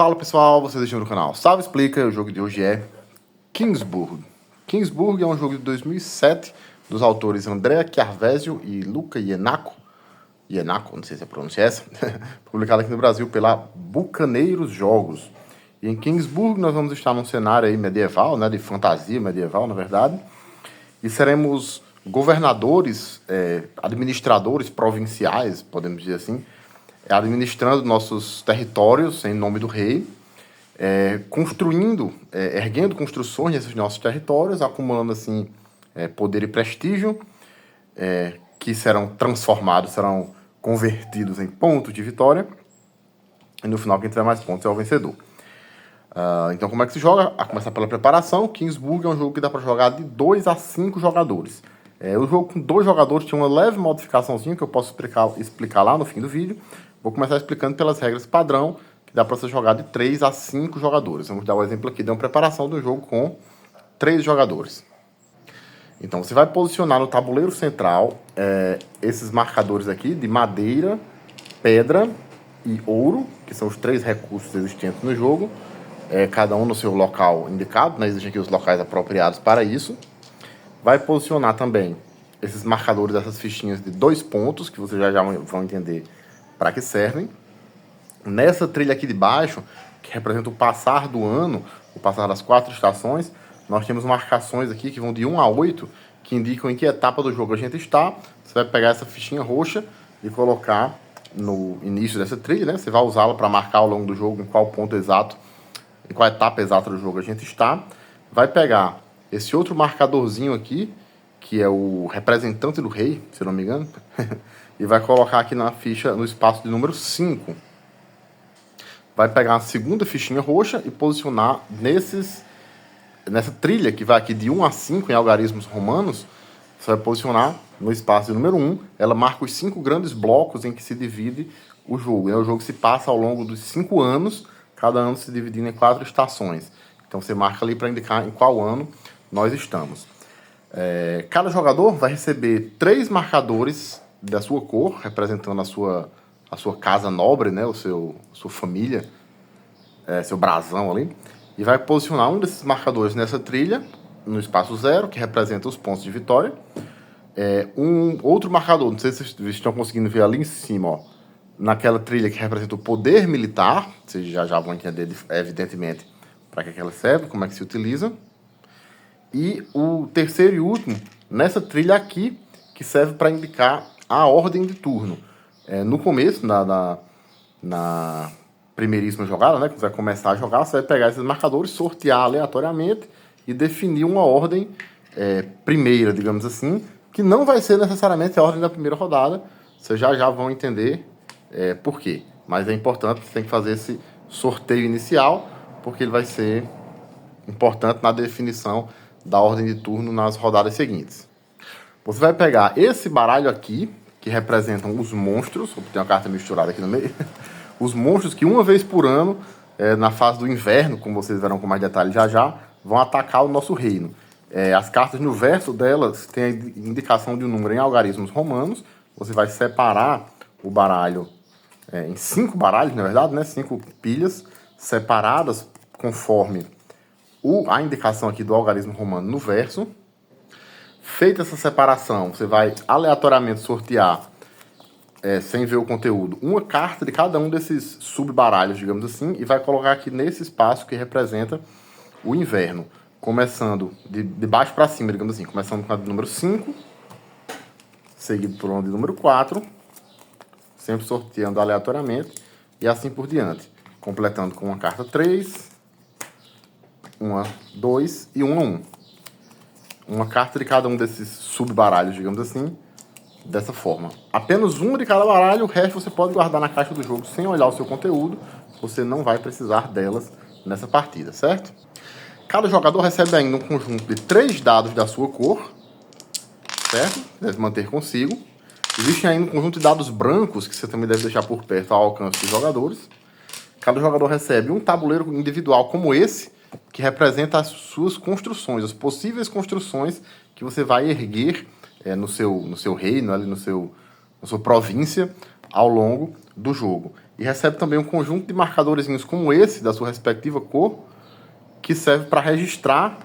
Fala pessoal, vocês estão no canal Salve Explica. O jogo de hoje é Kingsburg. Kingsburg é um jogo de 2007 dos autores Andrea Chiarvesio e Luca Iennaco, não sei se a pronúncia é essa, publicado aqui no Brasil pela Bucaneiros Jogos. E em Kingsburg nós vamos estar num cenário aí medieval, né, de fantasia medieval, na verdade, e seremos governadores, administradores provinciais, podemos dizer assim, administrando nossos territórios em nome do rei, construindo, erguendo construções nesses nossos territórios, acumulando assim poder e prestígio, que serão transformados, serão convertidos em pontos de vitória, e no final quem tiver mais pontos é o vencedor. Então como é que se joga? A começar pela preparação. Kingsburg é um jogo que dá para jogar de 2 a 5 jogadores. O jogo com 2 jogadores tinha uma leve modificaçãozinha que eu posso explicar lá no fim do vídeo. Vou começar explicando pelas regras padrão, que dá para ser jogado de 3 a 5 jogadores. Vamos dar um exemplo aqui de uma preparação do jogo com 3 jogadores. Então você vai posicionar no tabuleiro central esses marcadores aqui de madeira, pedra e ouro, que são os 3 recursos existentes no jogo, cada um no seu local indicado, né? Existem aqui os locais apropriados para isso. Vai posicionar também esses marcadores dessas fichinhas de 2 pontos, que vocês já vão entender para que servem. Nessa trilha aqui de baixo, que representa o passar do ano, o passar das 4 estações, nós temos marcações aqui que vão de 1 a 8, que indicam em que etapa do jogo a gente está. Você vai pegar essa fichinha roxa e colocar no início dessa trilha, né? Você vai usá-la para marcar ao longo do jogo em qual ponto exato, em qual etapa exata do jogo a gente está. Vai pegar esse outro marcadorzinho aqui, que é o representante do rei, se não me engano, e vai colocar aqui na ficha, no espaço de número 5. Vai pegar a segunda fichinha roxa e posicionar nessa trilha que vai aqui de 1 a 5 em algarismos romanos. Você vai posicionar no espaço de número 1. Ela marca os 5 grandes blocos em que se divide o jogo. O jogo se passa ao longo dos 5 anos, cada ano se dividindo em 4 estações. Então você marca ali para indicar em qual ano nós estamos. Cada jogador vai receber 3 marcadores da sua cor, representando a sua casa nobre, né? Sua família, seu brasão ali. E vai posicionar um desses marcadores nessa trilha, no espaço 0, que representa os pontos de vitória. Um outro marcador, não sei se vocês estão conseguindo ver ali em cima, ó, naquela trilha que representa o poder militar. Vocês já vão entender, evidentemente, para que ela serve, como é que se utiliza. E o terceiro e último, nessa trilha aqui, que serve para indicar a ordem de turno. No começo, na primeiríssima jogada, né, que você vai começar a jogar, você vai pegar esses marcadores, sortear aleatoriamente e definir uma ordem primeira, digamos assim, que não vai ser necessariamente a ordem da primeira rodada. Vocês já vão entender por quê. Mas é importante, você tem que fazer esse sorteio inicial, porque ele vai ser importante na definição da ordem de turno nas rodadas seguintes. Você vai pegar esse baralho aqui, que representam os monstros. Tem uma carta misturada aqui no meio. Os monstros que uma vez por ano, na fase do inverno, como vocês verão com mais detalhes já, vão atacar o nosso reino. As cartas no verso delas têm a indicação de um número em algarismos romanos. Você vai separar o baralho em 5 baralhos, na verdade, né? 5 pilhas separadas conforme a indicação aqui do algarismo romano no verso. Feita essa separação, você vai aleatoriamente sortear, sem ver o conteúdo, uma carta de cada um desses subbaralhos, digamos assim, e vai colocar aqui nesse espaço que representa o inverno, começando de baixo para cima, digamos assim, começando com a de número 5, seguido por uma de número 4, sempre sorteando aleatoriamente, e assim por diante, completando com uma carta 3, uma 2 e uma 1. Uma carta de cada um desses subbaralhos, digamos assim, dessa forma. Apenas uma de cada baralho, o resto você pode guardar na caixa do jogo sem olhar o seu conteúdo. Você não vai precisar delas nessa partida, certo? Cada jogador recebe ainda um conjunto de 3 dados da sua cor, certo? Deve manter consigo. Existe ainda um conjunto de dados brancos que você também deve deixar por perto ao alcance dos jogadores. Cada jogador recebe um tabuleiro individual como esse, que representa as suas construções, as possíveis construções que você vai erguer no seu reino, ali na sua província, ao longo do jogo. e recebe também um conjunto de marcadorzinhos como esse, da sua respectiva cor, que serve para registrar,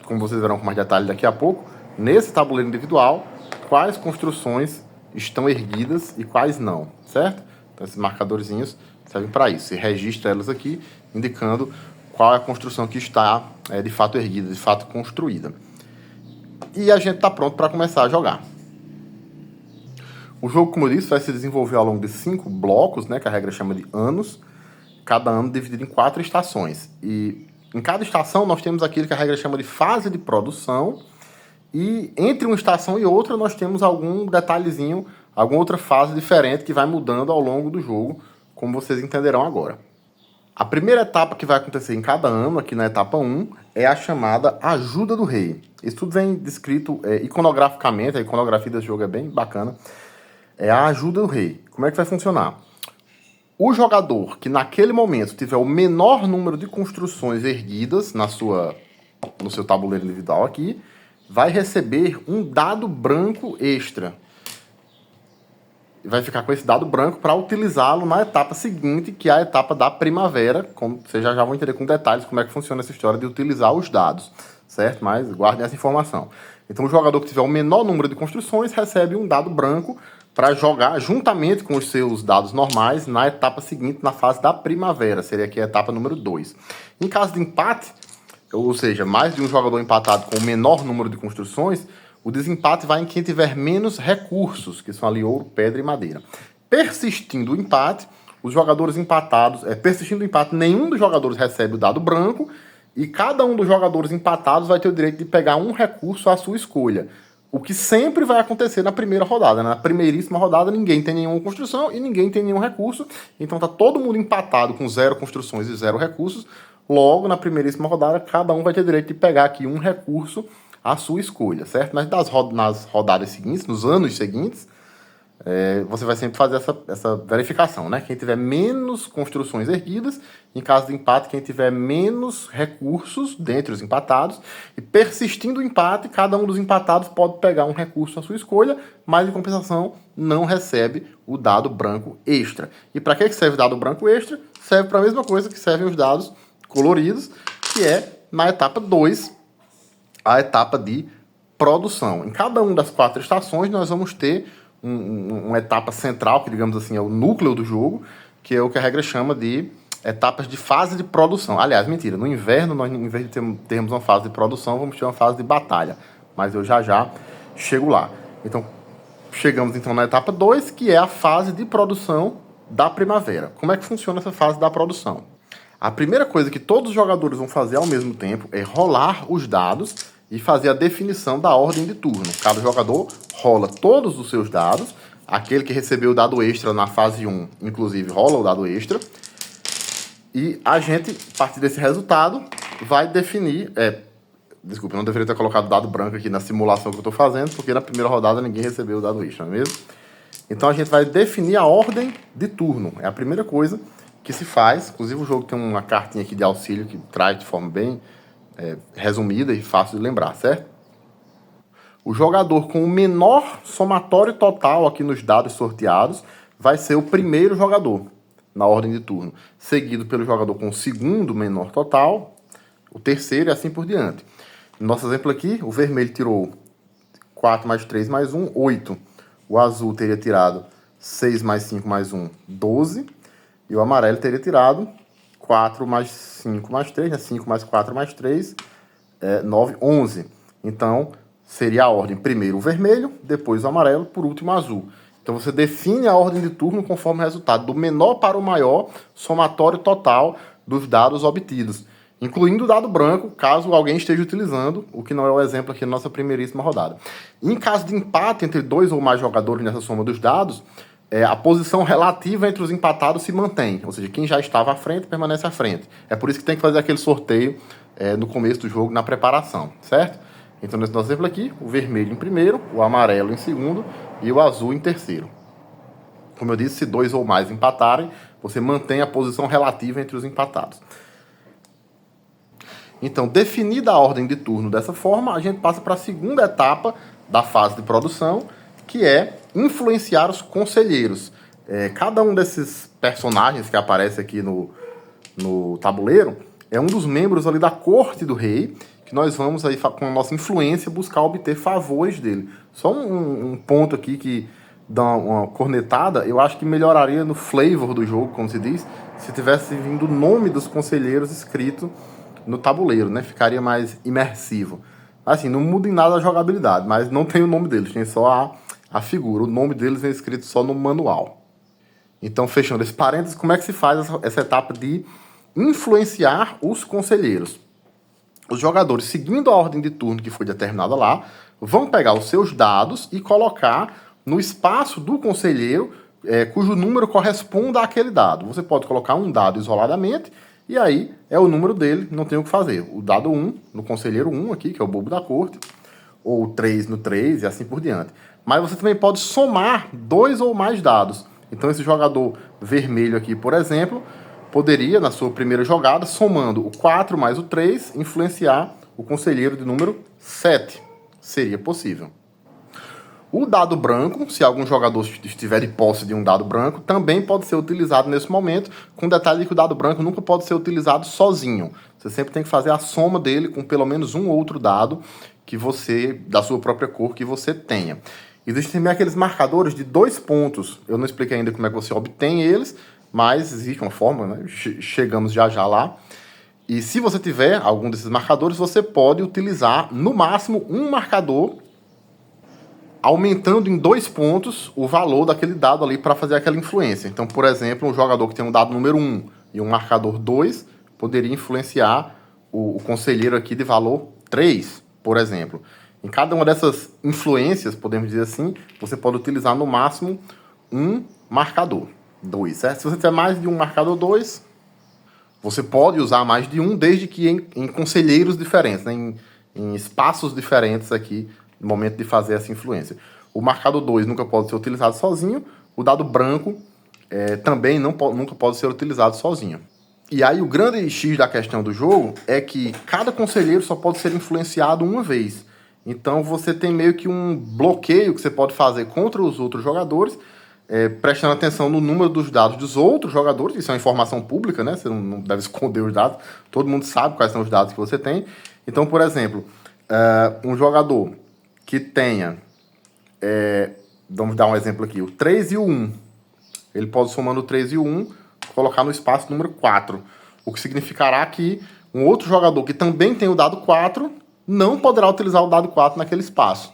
como vocês verão com mais detalhe daqui a pouco, nesse tabuleiro individual, quais construções estão erguidas e quais não, certo? Então esses marcadorzinhos servem para isso. Você registra elas aqui, indicando qual é a construção que está de fato erguida, de fato construída. E a gente está pronto para começar a jogar. O jogo, como eu disse, vai se desenvolver ao longo de 5 blocos, né, que a regra chama de anos, cada ano dividido em 4 estações. E em cada estação nós temos aquilo que a regra chama de fase de produção, e entre uma estação e outra nós temos algum detalhezinho, alguma outra fase diferente que vai mudando ao longo do jogo, como vocês entenderão agora. A primeira etapa que vai acontecer em cada ano, aqui na etapa 1, é a chamada Ajuda do Rei. Isso tudo vem descrito iconograficamente, a iconografia desse jogo é bem bacana. É a Ajuda do Rei. Como é que vai funcionar? O jogador que naquele momento tiver o menor número de construções erguidas no seu tabuleiro individual aqui, vai receber um dado branco extra. Vai ficar com esse dado branco para utilizá-lo na etapa seguinte, que é a etapa da primavera, como vocês já vão entender com detalhes como é que funciona essa história de utilizar os dados, certo? Mas guardem essa informação. Então o jogador que tiver o menor número de construções recebe um dado branco para jogar juntamente com os seus dados normais na etapa seguinte, na fase da primavera, seria aqui a etapa número 2. Em caso de empate, ou seja, mais de um jogador empatado com o menor número de construções, o desempate vai em quem tiver menos recursos, que são ali ouro, pedra e madeira. Persistindo o empate, os jogadores empatados, persistindo o empate, nenhum dos jogadores recebe o dado branco e cada um dos jogadores empatados vai ter o direito de pegar um recurso à sua escolha. O que sempre vai acontecer na primeira rodada, né? Na primeiríssima rodada ninguém tem nenhuma construção e ninguém tem nenhum recurso, então tá todo mundo empatado com 0 construções e 0 recursos. Logo, na primeiríssima rodada, cada um vai ter direito de pegar aqui um recurso à sua escolha, certo? Mas nas rodadas seguintes, nos anos seguintes, você vai sempre fazer essa verificação, né? Quem tiver menos construções erguidas, em caso de empate, quem tiver menos recursos dentre os empatados, e persistindo o empate, cada um dos empatados pode pegar um recurso à sua escolha, mas em compensação não recebe o dado branco extra. E para que serve o dado branco extra? Serve para a mesma coisa que servem os dados coloridos, que é na etapa 2, a etapa de produção. Em cada uma das 4 estações nós vamos ter uma etapa central, que digamos assim é o núcleo do jogo, que é o que a regra chama de etapas de fase de produção. Aliás, mentira, no inverno, nós, em vez de termos uma fase de produção, vamos ter uma fase de batalha. Mas eu já chego lá. Então, chegamos então na etapa 2, que é a fase de produção da primavera. Como é que funciona essa fase da produção? A primeira coisa que todos os jogadores vão fazer ao mesmo tempo é rolar os dados e fazer a definição da ordem de turno. Cada jogador rola todos os seus dados. Aquele que recebeu o dado extra na fase 1, inclusive, rola o dado extra. E a gente, a partir desse resultado, vai definir... Desculpa, eu não deveria ter colocado o dado branco aqui na simulação que eu estou fazendo, porque na primeira rodada ninguém recebeu o dado extra, não é mesmo? Então a gente vai definir a ordem de turno. É a primeira coisa que se faz. Inclusive o jogo tem uma cartinha aqui de auxílio que traz de forma bem resumida e fácil de lembrar, certo? O jogador com o menor somatório total aqui nos dados sorteados vai ser o primeiro jogador na ordem de turno, seguido pelo jogador com o segundo menor total, o terceiro e assim por diante. No nosso exemplo aqui, o vermelho tirou 4 mais 3 mais 1, 8. O azul teria tirado 6 mais 5 mais 1, 12. E o amarelo teria tirado 4 mais 5 mais 3, né? 5 mais 4 mais 3, 9, 11. Então, seria a ordem primeiro o vermelho, depois o amarelo, por último o azul. Então, você define a ordem de turno conforme o resultado do menor para o maior somatório total dos dados obtidos, incluindo o dado branco, caso alguém esteja utilizando, o que não é o exemplo aqui na nossa primeiríssima rodada. Em caso de empate entre 2 ou mais jogadores nessa soma dos dados, a posição relativa entre os empatados se mantém, ou seja, quem já estava à frente permanece à frente. É por isso que tem que fazer aquele sorteio no começo do jogo, na preparação, certo? Então, nesse nosso exemplo aqui, o vermelho em primeiro, o amarelo em segundo e o azul em terceiro. Como eu disse, se 2 ou mais empatarem, você mantém a posição relativa entre os empatados. Então, definida a ordem de turno dessa forma, a gente passa para a segunda etapa da fase de produção, que é influenciar os conselheiros. Cada um desses personagens que aparece aqui no tabuleiro é um dos membros ali da corte do rei, que nós vamos aí com a nossa influência buscar obter favores dele. Só um ponto aqui que dá uma cornetada, eu acho que melhoraria no flavor do jogo, como se diz, se tivesse vindo o nome dos conselheiros escrito no tabuleiro, né? Ficaria mais imersivo. Assim, não muda em nada a jogabilidade, mas não tem o nome deles, tem só a figura. O nome deles vem escrito só no manual. Então, fechando esse parênteses, como é que se faz essa etapa de influenciar os conselheiros? Os jogadores, seguindo a ordem de turno que foi determinada lá, vão pegar os seus dados e colocar no espaço do conselheiro cujo número corresponda àquele dado. Você pode colocar um dado isoladamente e aí é o número dele, não tem o que fazer. O dado 1, no conselheiro 1 aqui, que é o bobo da corte, ou 3 no 3 e assim por diante. Mas você também pode somar 2 ou mais dados. Então esse jogador vermelho aqui, por exemplo, poderia, na sua primeira jogada, somando o 4 mais o 3, influenciar o conselheiro de número 7. Seria possível. O dado branco, se algum jogador estiver de posse de um dado branco, também pode ser utilizado nesse momento, com detalhe que o dado branco nunca pode ser utilizado sozinho. Você sempre tem que fazer a soma dele com pelo menos um outro dado que você, da sua própria cor, que você tenha. Existem também aqueles marcadores de 2 pontos. Eu não expliquei ainda como é que você obtém eles, mas existe uma forma, né? Chegamos já lá. E se você tiver algum desses marcadores, você pode utilizar no máximo um marcador, aumentando em 2 pontos o valor daquele dado ali para fazer aquela influência. Então, por exemplo, um jogador que tem um dado número 1 e um marcador 2 poderia influenciar o conselheiro aqui de valor 3, por exemplo. Em cada uma dessas influências, podemos dizer assim, você pode utilizar no máximo um marcador 2, certo? Se você tiver mais de um marcador 2, você pode usar mais de um, desde que em conselheiros diferentes, né? em espaços diferentes aqui, no momento de fazer essa influência. O marcador 2 nunca pode ser utilizado sozinho, o dado branco também nunca pode ser utilizado sozinho. E aí o grande X da questão do jogo é que cada conselheiro só pode ser influenciado uma vez. Então você tem meio que um bloqueio que você pode fazer contra os outros jogadores, prestando atenção no número dos dados dos outros jogadores. Isso é uma informação pública, né? Você não deve esconder os dados. Todo mundo sabe quais são os dados que você tem. Então, por exemplo, um jogador que tenha, vamos dar um exemplo aqui, o 3 e o 1. Ele pode, somando o 3 e o 1, colocar no espaço número 4. O que significará que um outro jogador que também tem o dado 4 não poderá utilizar o dado 4 naquele espaço.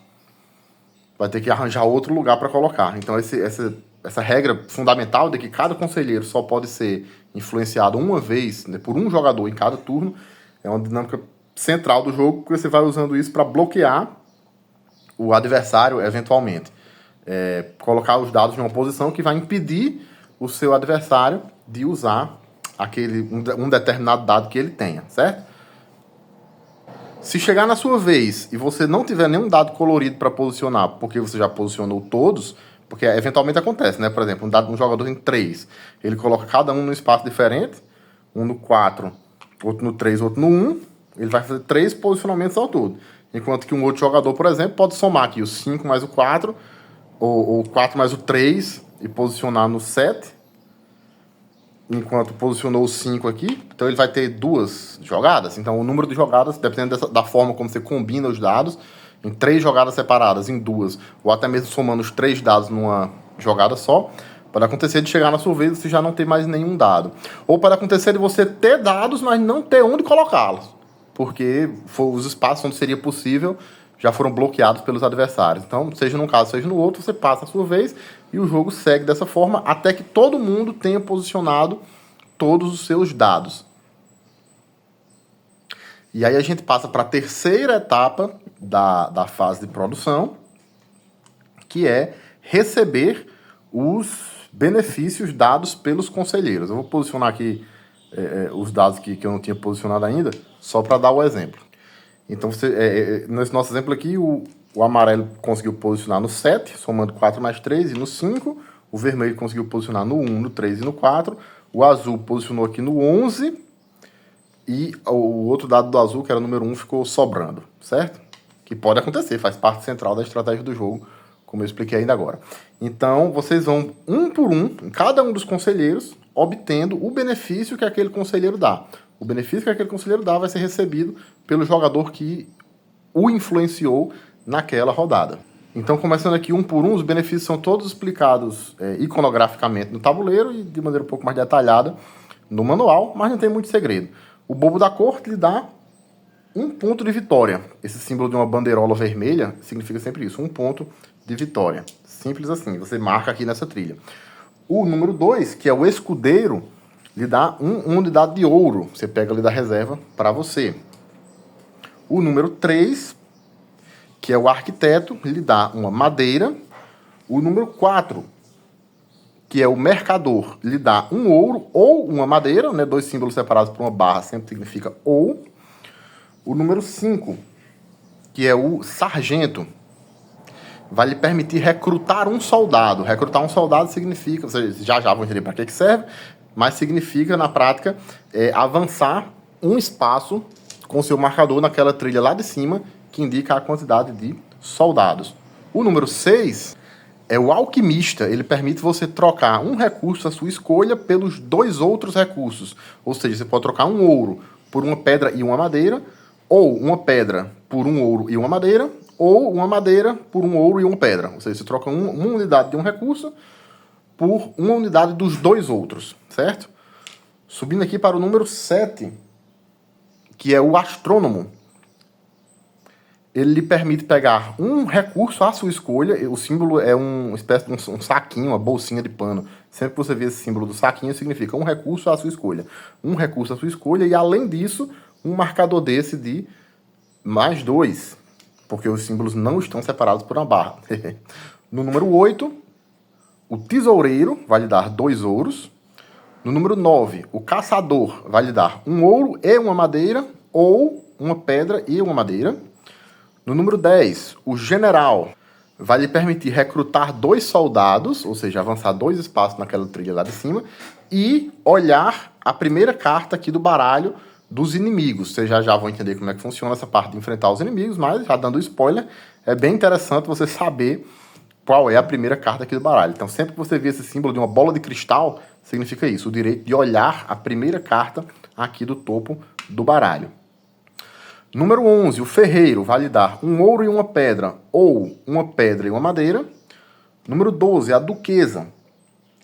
Vai ter que arranjar outro lugar para colocar. Então, essa regra fundamental de que cada conselheiro só pode ser influenciado uma vez, né, por um jogador em cada turno, é uma dinâmica central do jogo, porque você vai usando isso para bloquear o adversário eventualmente. Colocar os dados em uma posição que vai impedir o seu adversário de usar um determinado dado que ele tenha, certo? Se chegar na sua vez e você não tiver nenhum dado colorido para posicionar, porque você já posicionou todos, porque eventualmente acontece, né? Por exemplo, um jogador tem 3, ele coloca cada um num espaço diferente, um no 4, outro no 3, outro no 1, ele vai fazer 3 posicionamentos ao todo. Enquanto que um outro jogador, por exemplo, pode somar aqui o 5 mais o 4, ou 4 mais o 3, e posicionar no 7, enquanto posicionou o 5 aqui. Então ele vai ter 2 jogadas. Então o número de jogadas, dependendo da forma como você combina os dados, em 3 jogadas separadas, em 2, ou até mesmo somando os 3 dados numa jogada só, pode acontecer de chegar na sua vez e você já não ter mais nenhum dado. Ou pode acontecer de você ter dados, mas não ter onde colocá-los, porque os espaços onde seria possível já foram bloqueados pelos adversários. Então, seja num caso, seja no outro, você passa a sua vez e o jogo segue dessa forma até que todo mundo tenha posicionado todos os seus dados. E aí a gente passa para a terceira etapa da fase de produção, que é receber os benefícios dados pelos conselheiros. Eu vou posicionar aqui os dados que eu não tinha posicionado ainda, só para dar o exemplo. Então, nesse nosso exemplo aqui, o amarelo conseguiu posicionar no 7, somando 4 mais 3, e no 5. O vermelho conseguiu posicionar no 1, no 3 e no 4. O azul posicionou aqui no 11. E o outro dado do azul, que era o número 1, ficou sobrando, certo? Que pode acontecer, faz parte central da estratégia do jogo, como eu expliquei ainda agora. Então, vocês vão um por um, em cada um dos conselheiros, obtendo o benefício que aquele conselheiro dá. O benefício que aquele conselheiro dá vai ser recebido pelo jogador que o influenciou naquela rodada. Então, começando aqui um por um, os benefícios são todos explicados iconograficamente no tabuleiro e de maneira um pouco mais detalhada no manual, mas não tem muito segredo. O bobo da corte lhe dá um ponto de vitória. Esse símbolo de uma bandeirola vermelha significa sempre isso, um ponto de vitória. Simples assim, você marca aqui nessa trilha. O número 2, que é o escudeiro, lhe dá uma unidade de ouro. Você pega ali da reserva para você. O número 3, que é o arquiteto, lhe dá uma madeira. O número 4, que é o mercador, lhe dá um ouro ou uma madeira, né? 2 símbolos separados por uma barra sempre significa ou. O número 5, que é o sargento, vai lhe permitir recrutar um soldado. Recrutar um soldado significa, vocês já vão entender para que serve, mas significa, na prática, avançar um espaço com seu marcador naquela trilha lá de cima, que indica a quantidade de soldados. O número 6 é o alquimista. Ele permite você trocar um recurso à sua escolha pelos 2 outros recursos. Ou seja, você pode trocar um ouro por uma pedra e uma madeira, ou uma pedra por um ouro e uma madeira, ou uma madeira por um ouro e uma pedra. Ou seja, você troca uma unidade de um recurso por uma unidade dos 2 outros, certo? Subindo aqui para o número 7, que é o astrônomo. Ele lhe permite pegar um recurso à sua escolha. O símbolo é uma espécie de um saquinho, uma bolsinha de pano. Sempre que você vê esse símbolo do saquinho, significa um recurso à sua escolha. Um recurso à sua escolha e, além disso, um marcador desse de mais 2, porque os símbolos não estão separados por uma barra. No número 8, o tesoureiro vai lhe dar 2 ouros. No número 9, o caçador vai lhe dar um ouro e uma madeira, ou uma pedra e uma madeira. No número 10, o general vai lhe permitir recrutar 2 soldados, ou seja, avançar 2 espaços naquela trilha lá de cima, e olhar a primeira carta aqui do baralho dos inimigos. Vocês já vão entender como é que funciona essa parte de enfrentar os inimigos, mas já dando spoiler, é bem interessante você saber qual é a primeira carta aqui do baralho. Então, sempre que você vê esse símbolo de uma bola de cristal, significa isso, o direito de olhar a primeira carta aqui do topo do baralho. Número 11, o ferreiro vai lhe dar um ouro e uma pedra, ou uma pedra e uma madeira. Número 12, a duquesa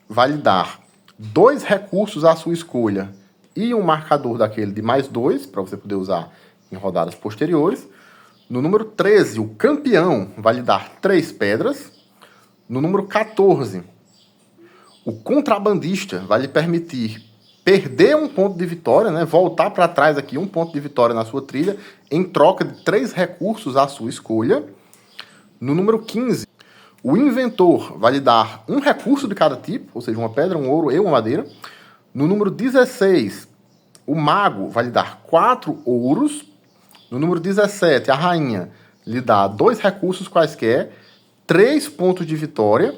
vai lhe dar 2 recursos à sua escolha e um marcador daquele de mais 2, para você poder usar em rodadas posteriores. No número 13, o campeão vai lhe dar 3 pedras. No número 14, o contrabandista vai lhe permitir perder um ponto de vitória, né? Voltar para trás aqui um ponto de vitória na sua trilha, em troca de 3 recursos à sua escolha. No número 15, o inventor vai lhe dar um recurso de cada tipo, ou seja, uma pedra, um ouro e uma madeira. No número 16, o mago vai lhe dar 4 ouros. No número 17, a rainha lhe dá 2 recursos quaisquer, 3 pontos de vitória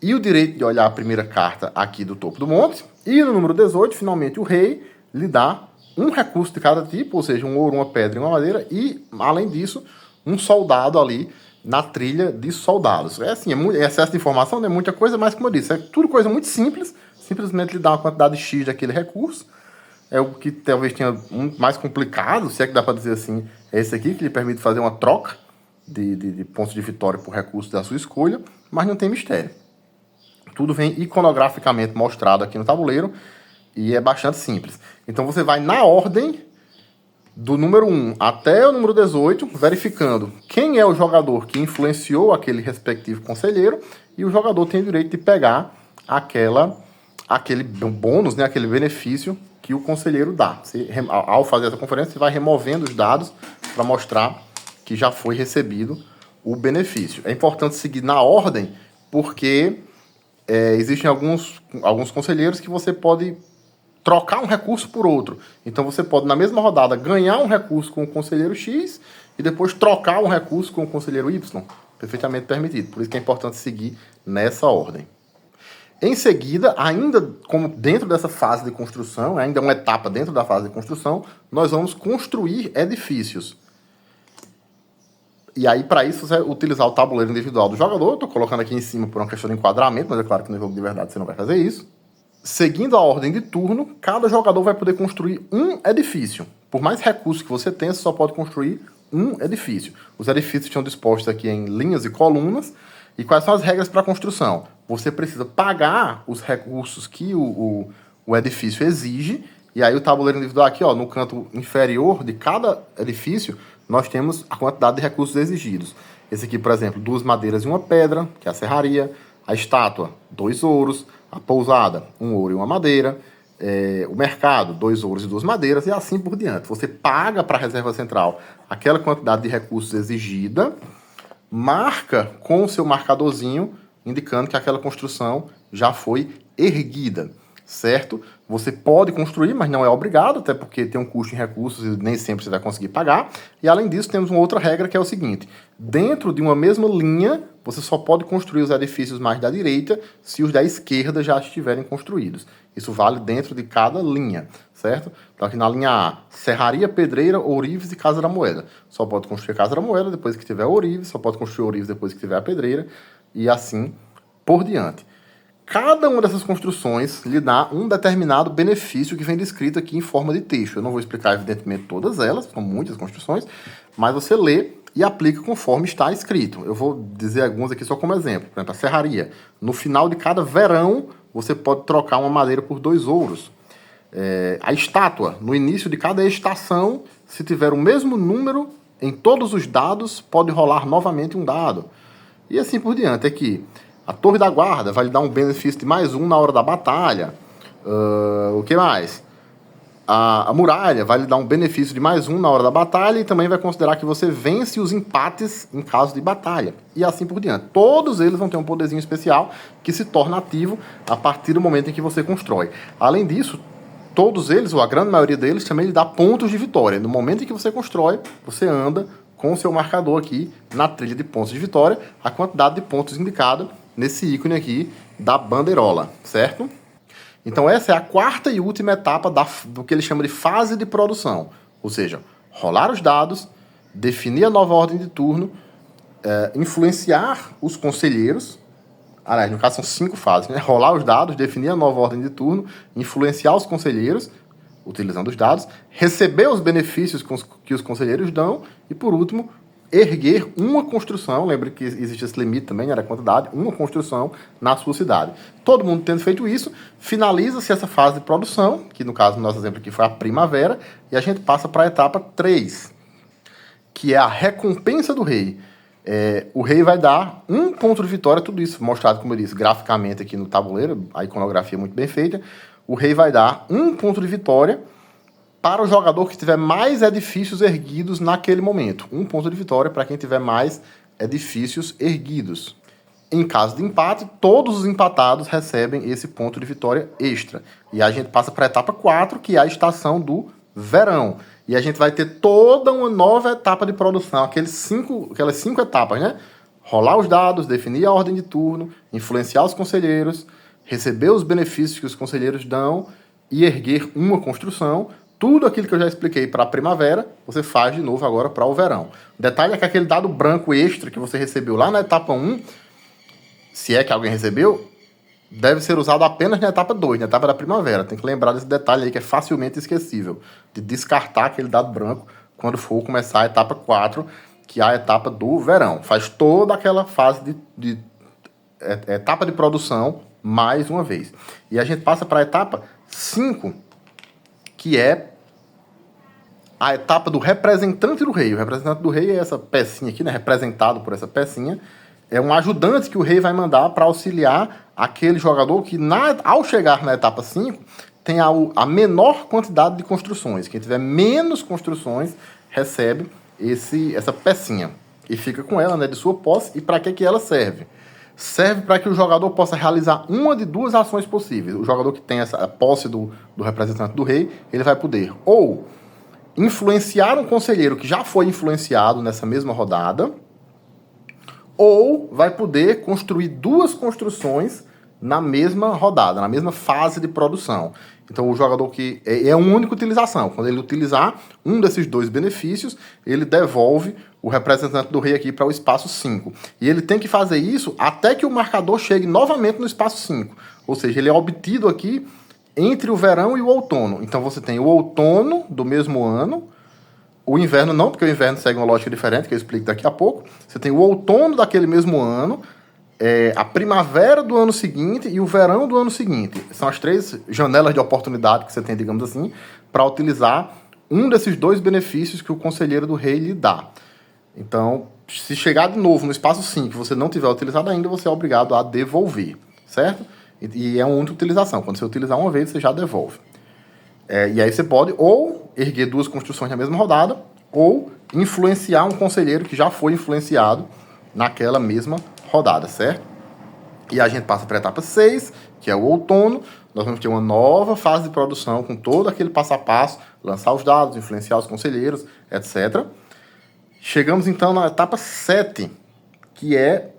e o direito de olhar a primeira carta aqui do topo do monte. E no número 18, finalmente, o rei lhe dá um recurso de cada tipo, ou seja, um ouro, uma pedra e uma madeira, e, além disso, um soldado ali na trilha de soldados. É assim, é excesso de informação, não é muita coisa, mas como eu disse, é tudo coisa muito simples, simplesmente lhe dá uma quantidade X daquele recurso. É o que talvez tenha mais complicado, se é que dá para dizer assim, é esse aqui, que lhe permite fazer uma troca de pontos de vitória por recurso da sua escolha, mas não tem mistério. Tudo vem iconograficamente mostrado aqui no tabuleiro e é bastante simples. Então você vai na ordem do número 1 até o número 18, verificando quem é o jogador que influenciou aquele respectivo conselheiro, e o jogador tem o direito de pegar aquele bônus, né, aquele benefício que o conselheiro dá. Você, ao fazer essa conferência, você vai removendo os dados para mostrar que já foi recebido o benefício. É importante seguir na ordem, porque existem alguns conselheiros que você pode trocar um recurso por outro. Então você pode, na mesma rodada, ganhar um recurso com o conselheiro X e depois trocar um recurso com o conselheiro Y. Perfeitamente permitido. Por isso que é importante seguir nessa ordem. Em seguida, ainda como dentro dessa fase de construção, ainda uma etapa dentro da fase de construção, nós vamos construir edifícios. E aí, para isso, você vai utilizar o tabuleiro individual do jogador. Estou colocando aqui em cima por uma questão de enquadramento, mas é claro que no jogo de verdade você não vai fazer isso. Seguindo a ordem de turno, cada jogador vai poder construir um edifício. Por mais recursos que você tenha, você só pode construir um edifício. Os edifícios estão dispostos aqui em linhas e colunas. E quais são as regras para a construção? Você precisa pagar os recursos que o edifício exige. E aí o tabuleiro individual aqui, ó, no canto inferior de cada edifício, nós temos a quantidade de recursos exigidos. Esse aqui, por exemplo, 2 madeiras e 1 pedra, que é a serraria. A estátua, 2 ouros. A pousada, 1 ouro e 1 madeira. O mercado, 2 ouros e 2 madeiras. E assim por diante. Você paga para a reserva central aquela quantidade de recursos exigida, marca com o seu marcadorzinho, indicando que aquela construção já foi erguida, certo? Você pode construir, mas não é obrigado, até porque tem um custo em recursos e nem sempre você vai conseguir pagar. E além disso, temos uma outra regra que é o seguinte: dentro de uma mesma linha, você só pode construir os edifícios mais da direita se os da esquerda já estiverem construídos. Isso vale dentro de cada linha, certo? Então aqui na linha A, serraria, pedreira, ourives e casa da moeda. Só pode construir a casa da moeda depois que tiver ourives, só pode construir ourives depois que tiver a pedreira, e assim por diante. Cada uma dessas construções lhe dá um determinado benefício que vem descrito aqui em forma de texto. Eu não vou explicar, evidentemente, todas elas, são muitas construções, mas você lê e aplica conforme está escrito. Eu vou dizer algumas aqui só como exemplo. Por exemplo, a serraria. No final de cada verão, você pode trocar uma madeira por 2 ouros. A estátua. No início de cada estação, se tiver o mesmo número em todos os dados, pode rolar novamente um dado. E assim por diante. Aqui, a torre da guarda vai lhe dar um benefício de mais 1 na hora da batalha. O que mais? A muralha vai lhe dar um benefício de mais 1 na hora da batalha e também vai considerar que você vence os empates em caso de batalha. E assim por diante. Todos eles vão ter um poderzinho especial que se torna ativo a partir do momento em que você constrói. Além disso, todos eles, ou a grande maioria deles, também lhe dá pontos de vitória. No momento em que você constrói, você anda com o seu marcador aqui na trilha de pontos de vitória, a quantidade de pontos indicada nesse ícone aqui da bandeirola, certo? Então essa é a 4ª e última etapa do que ele chama de fase de produção. Ou seja, rolar os dados, definir a nova ordem de turno, influenciar os conselheiros. Aliás, no caso são 5 fases, né? Rolar os dados, definir a nova ordem de turno, influenciar os conselheiros, utilizando os dados, receber os benefícios que os conselheiros dão e, por último, erguer uma construção. Lembre que existe esse limite também, né, da quantidade, uma construção na sua cidade. Todo mundo tendo feito isso, finaliza-se essa fase de produção, que no caso, no nosso exemplo aqui foi a primavera, e a gente passa para a etapa 3, que é a recompensa do rei. O rei vai dar 1 ponto de vitória, tudo isso mostrado, como eu disse, graficamente aqui no tabuleiro, a iconografia muito bem feita. O rei vai dar 1 ponto de vitória para o jogador que tiver mais edifícios erguidos naquele momento. 1 ponto de vitória para quem tiver mais edifícios erguidos. Em caso de empate, todos os empatados recebem esse ponto de vitória extra. E a gente passa para a etapa 4, que é a estação do verão. E a gente vai ter toda uma nova etapa de produção, aquelas 5 etapas, né? Rolar os dados, definir a ordem de turno, influenciar os conselheiros, receber os benefícios que os conselheiros dão e erguer uma construção. Tudo aquilo que eu já expliquei para a primavera, você faz de novo agora para o verão. O detalhe é que aquele dado branco extra que você recebeu lá na etapa 1, se é que alguém recebeu, deve ser usado apenas na etapa 2, na etapa da primavera. Tem que lembrar desse detalhe aí que é facilmente esquecível, de descartar aquele dado branco quando for começar a etapa 4, que é a etapa do verão. Faz toda aquela fase de etapa de produção mais uma vez. E a gente passa para a etapa 5, que é a etapa do representante do rei. O representante do rei é essa pecinha aqui, né? Representado por essa pecinha. É um ajudante que o rei vai mandar para auxiliar aquele jogador que, ao chegar na etapa 5, tem a menor quantidade de construções. Quem tiver menos construções recebe essa pecinha. E fica com ela, né, de sua posse. E para que ela serve? Serve para que o jogador possa realizar uma de 2 ações possíveis. O jogador que tem essa posse do representante do rei, ele vai poder ou influenciar um conselheiro que já foi influenciado nessa mesma rodada, ou vai poder construir 2 construções na mesma rodada, na mesma fase de produção. Então, o jogador que é uma única utilização. Quando ele utilizar um desses dois benefícios, ele devolve o representante do rei aqui para o espaço 5. E ele tem que fazer isso até que o marcador chegue novamente no espaço 5. Ou seja, ele é obtido aqui entre o verão e o outono. Então, você tem o outono do mesmo ano, o inverno não, porque o inverno segue uma lógica diferente, que eu explico daqui a pouco. Você tem o outono daquele mesmo ano, a primavera do ano seguinte e o verão do ano seguinte. São as 3 janelas de oportunidade que você tem, digamos assim, para utilizar um desses 2 benefícios que o conselheiro do rei lhe dá. Então, se chegar de novo no espaço 5 e você não tiver utilizado ainda, você é obrigado a devolver, certo? E é uma única utilização. Quando você utilizar uma vez, você já devolve. E aí você pode ou erguer 2 construções na mesma rodada, ou influenciar um conselheiro que já foi influenciado naquela mesma rodada, certo? E a gente passa para a etapa 6, que é o outono. Nós vamos ter uma nova fase de produção com todo aquele passo a passo, lançar os dados, influenciar os conselheiros, etc. Chegamos então na etapa 7, que é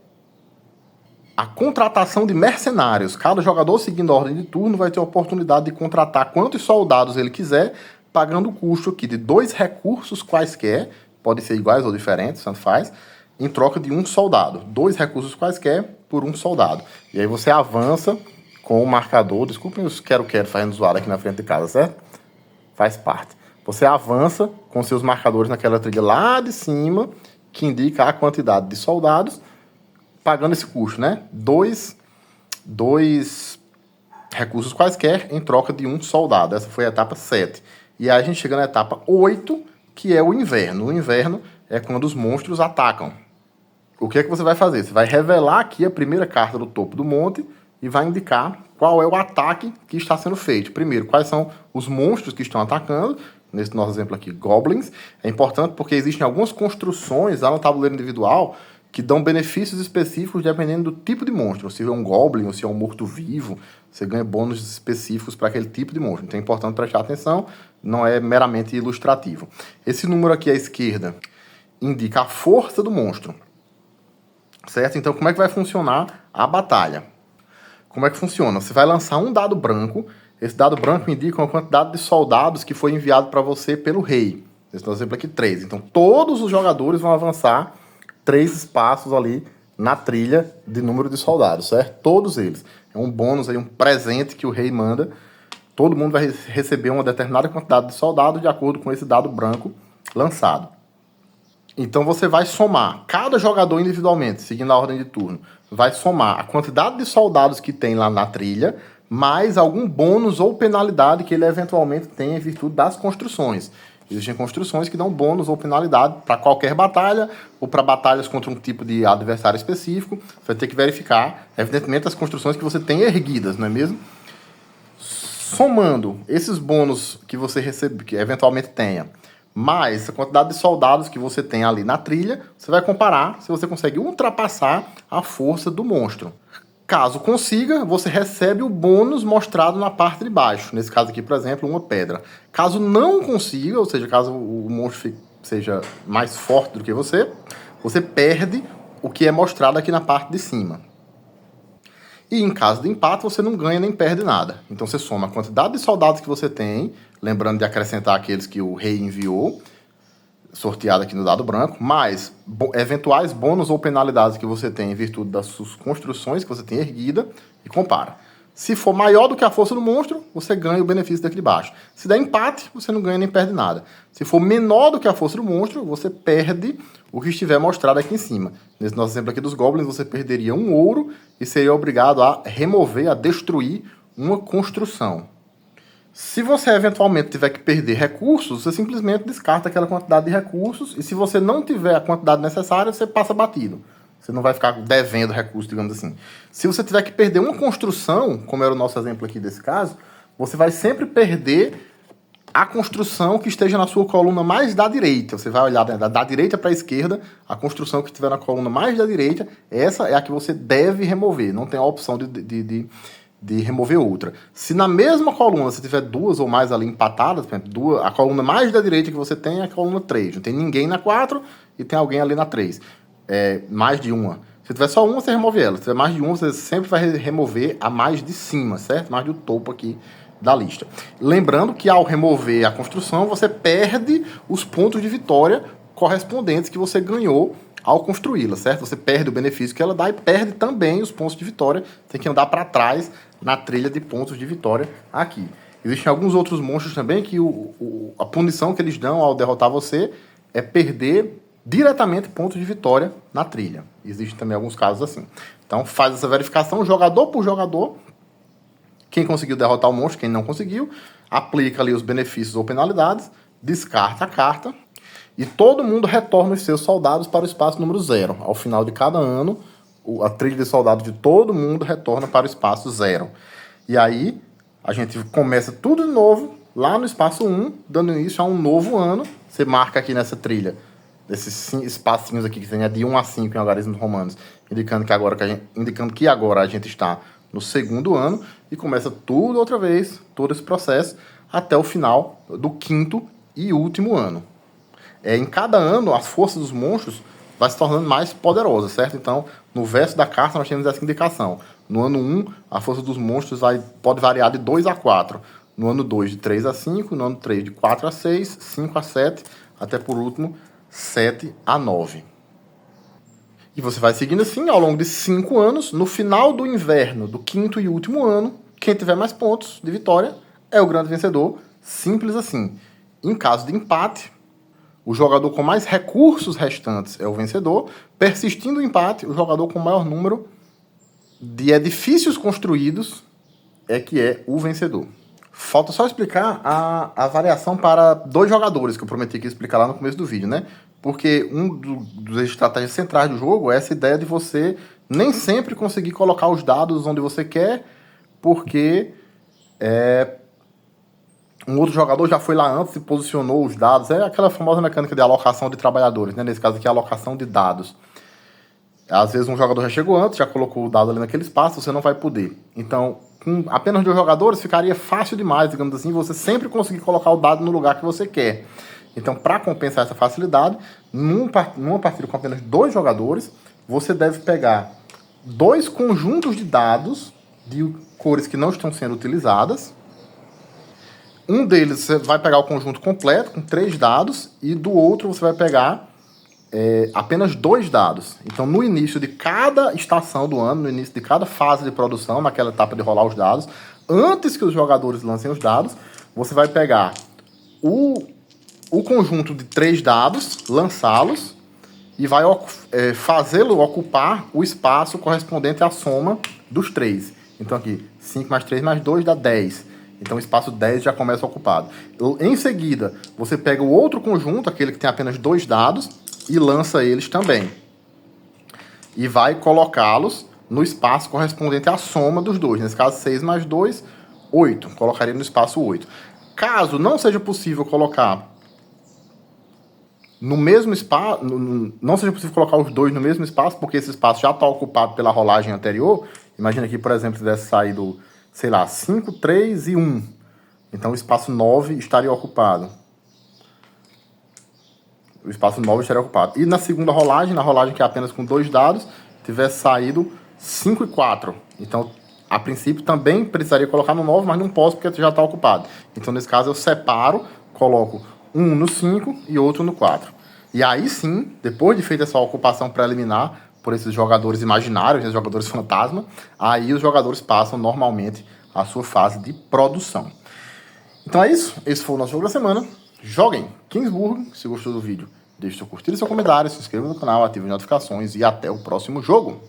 a contratação de mercenários. Cada jogador, seguindo a ordem de turno, vai ter a oportunidade de contratar quantos soldados ele quiser, pagando o custo aqui de 2 recursos quaisquer, podem ser iguais ou diferentes, tanto faz, em troca de um soldado. 2 recursos quaisquer por um soldado. E aí você avança com o marcador. Desculpem os quero fazendo zoada aqui na frente de casa, certo? Faz parte. Você avança com seus marcadores naquela trilha lá de cima, que indica a quantidade de soldados, pagando esse custo, né? 2 recursos quaisquer em troca de um soldado. Essa foi a etapa 7. E aí a gente chega na etapa 8, que é o inverno. O inverno é quando os monstros atacam. O que é que você vai fazer? Você vai revelar aqui a primeira carta do topo do monte e vai indicar qual é o ataque que está sendo feito. Primeiro, quais são os monstros que estão atacando. Nesse nosso exemplo aqui, goblins. É importante porque existem algumas construções lá no tabuleiro individual que dão benefícios específicos dependendo do tipo de monstro. Se é um goblin ou se é um morto-vivo, você ganha bônus específicos para aquele tipo de monstro. Então é importante prestar atenção, não é meramente ilustrativo. Esse número aqui à esquerda indica a força do monstro. Certo? Então como é que vai funcionar a batalha? Como é que funciona? Você vai lançar um dado branco. Esse dado branco indica uma quantidade de soldados que foi enviado para você pelo rei. Esse é um exemplo aqui, 3. Então todos os jogadores vão avançar 3 espaços ali na trilha de número de soldados, certo? Todos eles. É um bônus aí, um presente que o rei manda. Todo mundo vai receber uma determinada quantidade de soldados de acordo com esse dado branco lançado. Então você vai somar, cada jogador individualmente, seguindo a ordem de turno, vai somar a quantidade de soldados que tem lá na trilha, mais algum bônus ou penalidade que ele eventualmente tem em virtude das construções. Existem construções que dão bônus ou penalidade para qualquer batalha ou para batalhas contra um tipo de adversário específico. Você vai ter que verificar, evidentemente, as construções que você tem erguidas, não é mesmo? Somando esses bônus que você recebe, que eventualmente tenha, mais a quantidade de soldados que você tem ali na trilha, você vai comparar se você consegue ultrapassar a força do monstro. Caso consiga, você recebe o bônus mostrado na parte de baixo. Nesse caso aqui, por exemplo, uma pedra. Caso não consiga, ou seja, caso o monstro seja mais forte do que você perde o que é mostrado aqui na parte de cima. E em caso de empate, você não ganha nem perde nada. Então você soma a quantidade de soldados que você tem, lembrando de acrescentar aqueles que o rei enviou, sorteado aqui no dado branco, mais eventuais bônus ou penalidades que você tem em virtude das suas construções que você tem erguida, e compara. Se for maior do que a força do monstro, você ganha o benefício daqui de baixo. Se der empate, você não ganha nem perde nada. Se for menor do que a força do monstro, você perde o que estiver mostrado aqui em cima. Nesse nosso exemplo aqui dos goblins, você perderia um ouro e seria obrigado a remover, a destruir uma construção. Se você eventualmente tiver que perder recursos, você simplesmente descarta aquela quantidade de recursos e se você não tiver a quantidade necessária, você passa batido. Você não vai ficar devendo recursos, digamos assim. Se você tiver que perder uma construção, como era o nosso exemplo aqui desse caso, você vai sempre perder a construção que esteja na sua coluna mais da direita. Você vai olhar da direita para a esquerda, a construção que estiver na coluna mais da direita, essa é a que você deve remover. Não tem a opção de remover outra. Se na mesma coluna você tiver 2 ou mais ali empatadas, por exemplo, a coluna mais da direita que você tem é a coluna 3. Não tem ninguém na 4 e tem alguém ali na 3. Mais de uma. Se tiver só uma, você remove ela. Se tiver mais de uma, você sempre vai remover a mais de cima, certo? Mais do topo aqui da lista. Lembrando que ao remover a construção, você perde os pontos de vitória correspondentes que você ganhou ao construí-la, certo? Você perde o benefício que ela dá e perde também os pontos de vitória. Tem que andar para trás na trilha de pontos de vitória aqui. Existem alguns outros monstros também que a punição que eles dão ao derrotar você é perder diretamente pontos de vitória na trilha. Existem também alguns casos assim. Então faz essa verificação jogador por jogador. Quem conseguiu derrotar o monstro, quem não conseguiu, aplica ali os benefícios ou penalidades, descarta a carta e todo mundo retorna os seus soldados para o espaço número 0. Ao final de cada ano, a trilha de soldados de todo mundo retorna para o espaço 0. E aí a gente começa tudo de novo lá no espaço 1, dando início a um novo ano. Você marca aqui nessa trilha, desses espacinhos aqui que tem de 1 a 5 em algarismos romanos, indicando que agora a gente está no segundo ano e começa tudo outra vez, todo esse processo, até o final do 5º e último ano. Em cada ano, as forças dos monstros vai se tornando mais poderosas, certo? Então, no verso da carta, nós temos essa indicação. No ano 1, a força dos monstros pode variar de 2 a 4. No ano 2, de 3 a 5. No ano 3, de 4 a 6, 5 a 7, até por último, 7 a 9. E você vai seguindo assim ao longo de 5 anos. No final do inverno, do 5º e último ano, quem tiver mais pontos de vitória é o grande vencedor. Simples assim. Em caso de empate, o jogador com mais recursos restantes é o vencedor. Persistindo o empate, o jogador com maior número de edifícios construídos é o vencedor. Falta só explicar a variação para 2 jogadores, que eu prometi que ia explicar lá no começo do vídeo, né? Porque dos estratégias centrais do jogo é essa ideia de você nem sempre conseguir colocar os dados onde você quer, porque um outro jogador já foi lá antes e posicionou os dados. É aquela famosa mecânica de alocação de trabalhadores, né? Nesse caso aqui, a alocação de dados. Às vezes um jogador já chegou antes, já colocou o dado ali naquele espaço, você não vai poder. Então, com apenas 2 jogadores, ficaria fácil demais, digamos assim, você sempre conseguir colocar o dado no lugar que você quer. Então, para compensar essa facilidade, numa partida com apenas 2 jogadores, você deve pegar 2 conjuntos de dados de cores que não estão sendo utilizadas. Um deles você vai pegar o conjunto completo, com 3 dados, e do outro você vai pegar apenas 2 dados. Então, no início de cada estação do ano, no início de cada fase de produção, naquela etapa de rolar os dados, antes que os jogadores lancem os dados, você vai pegar o conjunto de 3 dados, lançá-los, e vai fazê-lo ocupar o espaço correspondente à soma dos 3. Então, aqui, 5 mais 3 mais 2 dá 10. Então, o espaço 10 já começa ocupado. Em seguida, você pega o outro conjunto, aquele que tem apenas 2 dados, e lança eles também. E vai colocá-los no espaço correspondente à soma dos 2. Nesse caso, 6 mais 2, 8. Colocaria no espaço 8. Caso não seja possível colocar no mesmo espaço, não seja possível colocar os 2 no mesmo espaço, porque esse espaço já está ocupado pela rolagem anterior. Imagina aqui, por exemplo, se tivesse saído, sei lá, 5, 3 e 1. Então, o espaço 9 estaria ocupado. O espaço 9 estaria ocupado. E na segunda rolagem, na rolagem que é apenas com 2 dados, tivesse saído 5 e 4. Então, a princípio, também precisaria colocar no 9, mas não posso porque já está ocupado. Então, nesse caso, eu separo, coloco um no 5 e outro no 4. E aí sim, depois de feita essa ocupação preliminar por esses jogadores imaginários, esses jogadores fantasma, aí os jogadores passam normalmente a sua fase de produção. Então é isso. Esse foi o nosso jogo da semana. Joguem Kingsburg. Se gostou do vídeo, deixe seu curtir e seu comentário, se inscreva no canal, ative as notificações e até o próximo jogo.